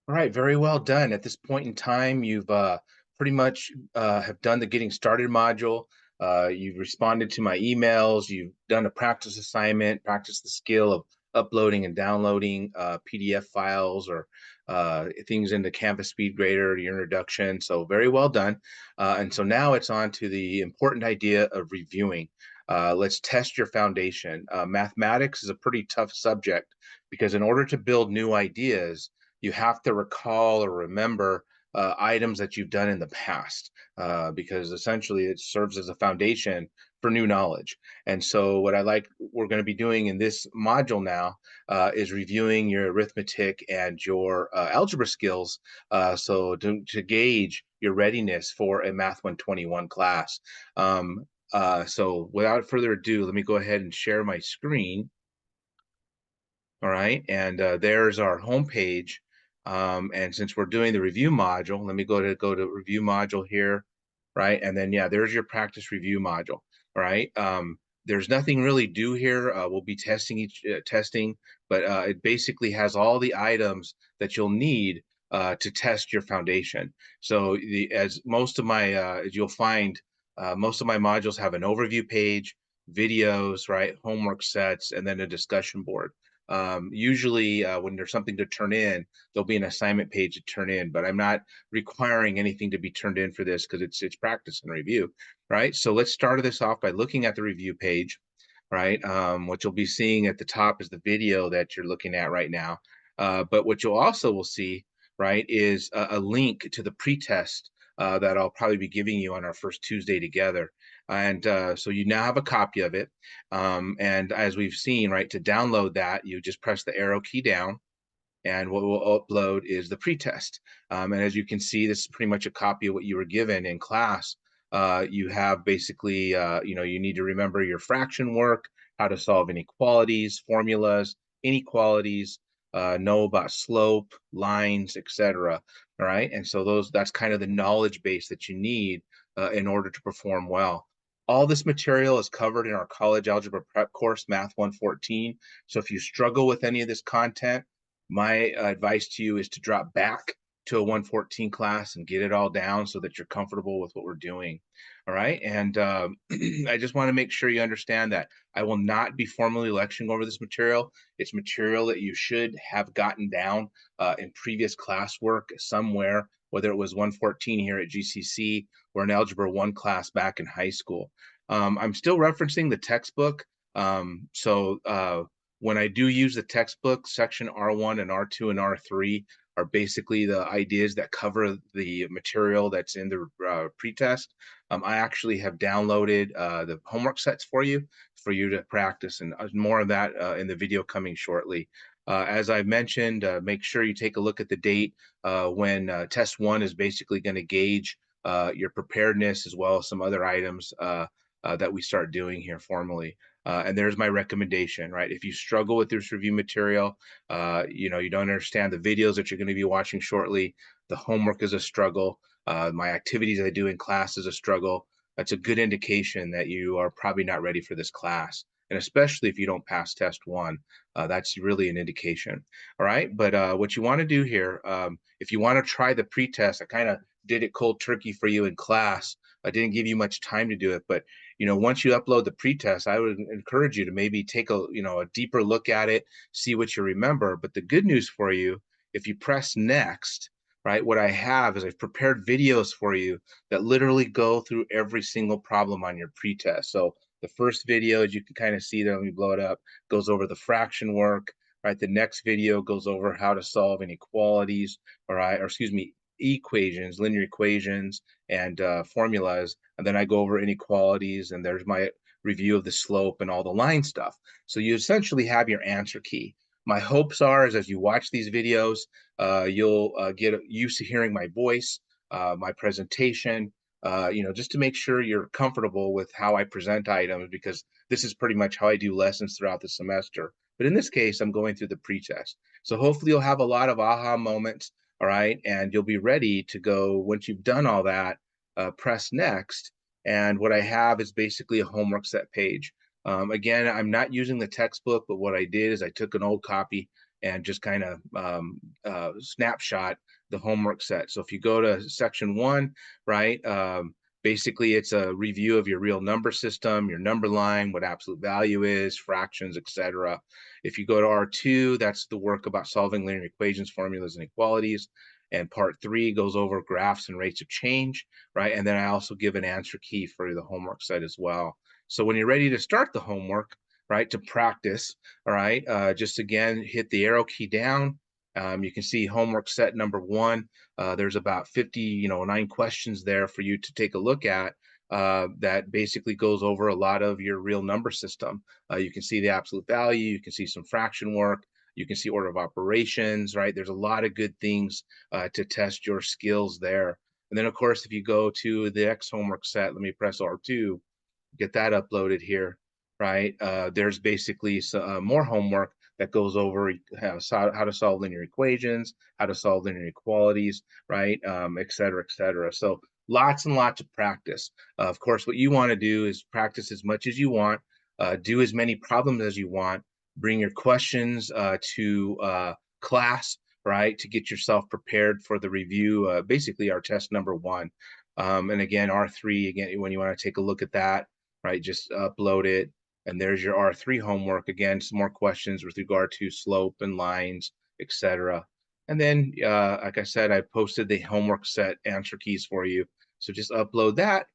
All right, very well done. At this point in time, you've pretty much have done the getting started module. You've responded to my emails. You've done a practice assignment, practice the skill of uploading and downloading PDF files or things into Canvas SpeedGrader, your introduction. So very well done. And so now it's on to the important idea of reviewing. Let's test your foundation. Mathematics is a pretty tough subject because in order to build new ideas, you have to recall or remember items that you've done in the past because essentially it serves as a foundation for new knowledge. And so, what we're going to be doing in this module now is reviewing your arithmetic and your algebra skills. To gauge your readiness for a Math 121 class. So, without further ado, let me go ahead and share my screen. All right, and there's our home page. And since we're doing the review module, let me go to review module here, right? And then yeah, there's your practice review module. All right. There's nothing really due here. We'll be testing testing, but it basically has all the items that you'll need to test your foundation. So as most of my as you'll find, most of my modules have an overview page, videos, right, homework sets, and then a discussion board. Usually when there's something to turn in, there'll be an assignment page to turn in, but I'm not requiring anything to be turned in for this because it's practice and review, right? So let's start this off by looking at the review page, right? What you'll be seeing at the top is the video that you're looking at right now. But what you'll also will see, right, is a link to the pretest that I'll probably be giving you on our first Tuesday together. And so you now have a copy of it. And as we've seen, right, to download that, you just press the arrow key down, and what we'll upload is the pretest. And as you can see, this is pretty much a copy of what you were given in class. You have basically, you need to remember your fraction work, how to solve inequalities, formulas, inequalities, know about slope, lines, etc. All right, and so that's kind of the knowledge base that you need in order to perform well. All this material is covered in our college algebra prep course, Math 114. So if you struggle with any of this content, my advice to you is to drop back to a 114 class and get it all down so that you're comfortable with what we're doing. All right. And I just want to make sure you understand that I will not be formally lecturing over this material. It's material that you should have gotten down in previous classwork somewhere, whether it was 114 here at GCC or an Algebra 1 class back in high school. I'm still referencing the textbook. When I do use the textbook, section R1 and R2 and R3 are basically the ideas that cover the material that's in the pretest. I actually have downloaded the homework sets for you to practice, and more of that in the video coming shortly. As I mentioned, make sure you take a look at the date when test one is basically going to gauge your preparedness as well as some other items that we start doing here formally. And there's my recommendation, right? If you struggle with this review material, you don't understand the videos that you're going to be watching shortly, the homework is a struggle, my activities I do in class is a struggle, that's a good indication that you are probably not ready for this class. And especially if you don't pass test one, that's really an indication. All right. But what you want to do here, if you want to try the pretest, I kind of did it cold turkey for you in class. I didn't give you much time to do it, but once you upload the pretest, I would encourage you to maybe take a deeper look at it, see what you remember. But the good news for you, if you press next, right, what I have is I've prepared videos for you that literally go through every single problem on your pretest. So the first video, as you can kind of see there, let me blow it up, goes over the fraction work, right? The next video goes over how to solve inequalities, all right, or excuse me, equations, linear equations, and formulas. And then I go over inequalities, and there's my review of the slope and all the line stuff. So you essentially have your answer key. My hopes are is as you watch these videos, you'll get used to hearing my voice, my presentation, just to make sure you're comfortable with how I present items, because this is pretty much how I do lessons throughout the semester. But in this case, I'm going through the pretest. So hopefully you'll have a lot of aha moments, all right? And you'll be ready to go once you've done all that, press next. And what I have is basically a homework set page. Again, I'm not using the textbook, but what I did is I took an old copy and just kind of snapshot the homework set. So if you go to section 1, right, basically it's a review of your real number system, your number line, what absolute value is, fractions, etc. If you go to R2, that's the work about solving linear equations, formulas, and inequalities. And part 3 goes over graphs and rates of change, right? And then I also give an answer key for the homework set as well. So when you're ready to start the homework, right, to practice, all right, just again, hit the arrow key down. You can see homework set number 1. There's about 9 questions there for you to take a look at that basically goes over a lot of your real number system. You can see the absolute value, you can see some fraction work, you can see order of operations, right? There's a lot of good things to test your skills there. And then, of course, if you go to the X homework set, let me press R2, get that uploaded here, right? There's basically more homework that goes over how to solve linear equations, how to solve linear inequalities, right? Et cetera, et cetera. So lots and lots of practice. Of course, what you want to do is practice as much as you want, do as many problems as you want, bring your questions to class, right, to get yourself prepared for the review, basically our test number 1. And again, R3, again, when you want to take a look at that, right, just upload it. And there's your R3 homework. Again, some more questions with regard to slope and lines, etc. And then, like I said, I posted the homework set answer keys for you. So just upload that,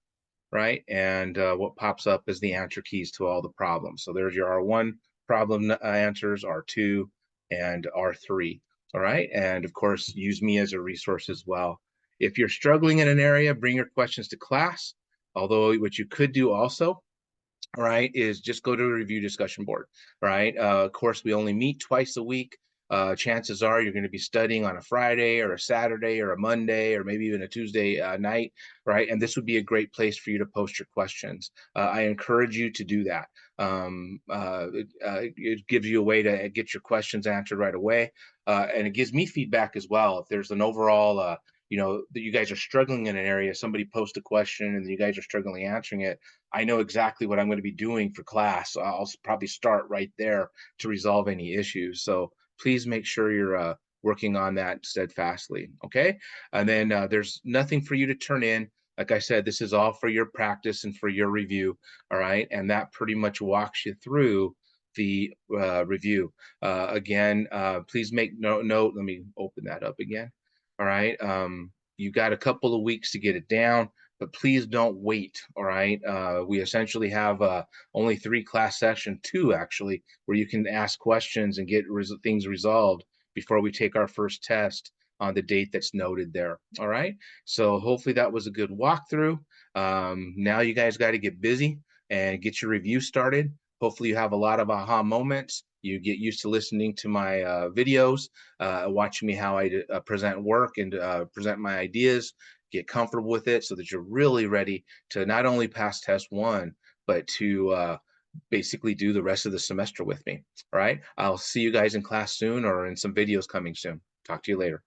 right? And what pops up is the answer keys to all the problems. So there's your R1 problem answers, R2, and R3. All right. And of course, use me as a resource as well. If you're struggling in an area, bring your questions to class. Although what you could do also, all right, is just go to a review discussion board, right? Of course, we only meet twice a week. Chances are you're going to be studying on a Friday or a Saturday or a Monday or maybe even a Tuesday night, right? And this would be a great place for you to post your questions. I encourage you to do that. It gives you a way to get your questions answered right away. And it gives me feedback as well. If there's an overall, that you guys are struggling in an area, somebody post a question and you guys are struggling answering it, I know exactly what I'm going to be doing for class. I'll probably start right there to resolve any issues. So please make sure you're working on that steadfastly, okay? And then there's nothing for you to turn in. Like I said, this is all for your practice and for your review, all right? And that pretty much walks you through the review. Again, please make note. Let me open that up again. All right. You got a couple of weeks to get it down, but please don't wait. All right. We essentially have only 3 class session, 2 actually, where you can ask questions and get things resolved before we take our first test on the date that's noted there. All right. So hopefully that was a good walkthrough. Now you guys got to get busy and get your review started. Hopefully you have a lot of aha moments. You get used to listening to my videos, watching me how I present work and present my ideas, get comfortable with it so that you're really ready to not only pass test 1, but to basically do the rest of the semester with me. All right. I'll see you guys in class soon or in some videos coming soon. Talk to you later.